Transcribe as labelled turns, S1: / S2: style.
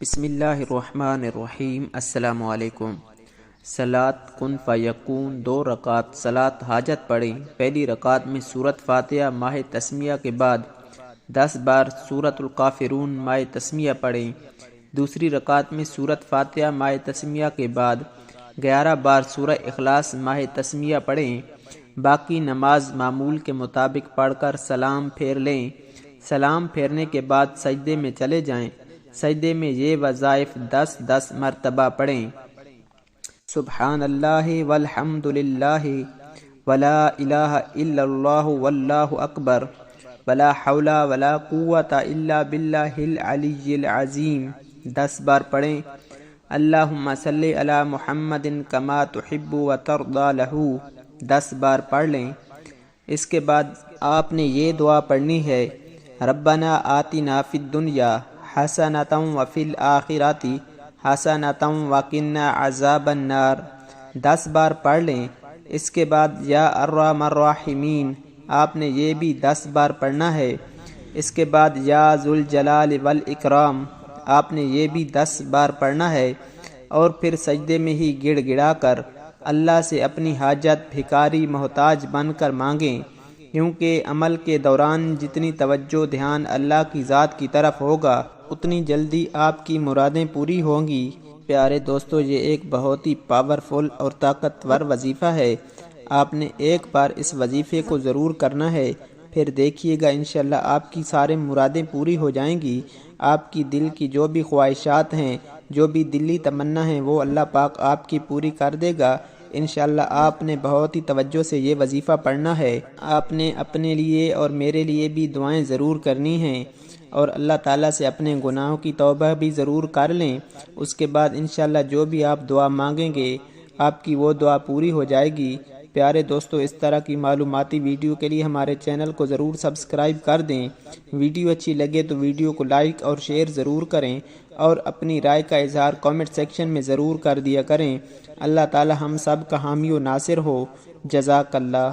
S1: بسم اللہ الرحمن الرحیم۔ السلام علیکم۔ صلاۃ کن فیکون 2 رکعت صلاۃ حاجت پڑھیں۔ پہلی رکعت میں سورۃ فاتحہ ماہ تسمیہ کے بعد 10 بار سورۃ الکافرون ماہ تسمیہ پڑھیں۔ دوسری رکعت میں سورۃ فاتحہ ماہ تسمیہ کے بعد 11 بار سورہ اخلاص ماہ تسمیہ پڑھیں۔ باقی نماز معمول کے مطابق پڑھ کر سلام پھیر لیں۔ سلام پھیرنے کے بعد سجدے میں چلے جائیں۔ سجدے میں یہ وظائف 10 مرتبہ پڑھیں۔ سبحان اللہ والحمد للہ ولا الہ الا اللہ واللہ اکبر ولا حول ولا قوۃ الا باللہ العلی العظیم 10 بار پڑھیں۔ اللہم صلی علی محمد کما تحب و ترضی لہ 10 بار پڑھ لیں۔ اس کے بعد آپ نے یہ دعا پڑھنی ہے: ربنا آتنا فی الدنیا حسنۃ وفی الآخرۃ حسنۃ وقنا عذاب النار 10 بار پڑھ لیں۔ اس کے بعد یا ارحم الراحمین آپ نے یہ بھی 10 بار پڑھنا ہے۔ اس کے بعد یا ذوالجلال والاکرام آپ نے یہ بھی 10 بار پڑھنا ہے، اور پھر سجدے میں ہی گڑ گڑا کر اللہ سے اپنی حاجت بھکاری محتاج بن کر مانگیں، کیونکہ عمل کے دوران جتنی توجہ دھیان اللہ کی ذات کی طرف ہوگا اتنی جلدی آپ کی مرادیں پوری ہوں گی۔ پیارے دوستو، یہ ایک بہت ہی پاورفل اور طاقتور وظیفہ ہے۔ آپ نے ایک بار اس وظیفے کو ضرور کرنا ہے، پھر دیکھیے گا انشاءاللہ آپ کی سارے مرادیں پوری ہو جائیں گی۔ آپ کی دل کی جو بھی خواہشات ہیں، جو بھی دلی تمنا ہیں، وہ اللہ پاک آپ کی پوری کر دے گا۔ انشاءاللہ آپ نے بہت ہی توجہ سے یہ وظیفہ پڑھنا ہے۔ آپ نے اپنے لیے اور میرے لیے بھی دعائیں ضرور کرنی ہیں، اور اللہ تعالیٰ سے اپنے گناہوں کی توبہ بھی ضرور کر لیں۔ اس کے بعد انشاءاللہ جو بھی آپ دعا مانگیں گے آپ کی وہ دعا پوری ہو جائے گی۔ پیارے دوستو، اس طرح کی معلوماتی ویڈیو کے لیے ہمارے چینل کو ضرور سبسکرائب کر دیں۔ ویڈیو اچھی لگے تو ویڈیو کو لائک اور شیئر ضرور کریں، اور اپنی رائے کا اظہار کامنٹ سیکشن میں ضرور کر دیا کریں۔ اللہ تعالی ہم سب کا حامی و ناصر ہو۔ جزاک اللہ۔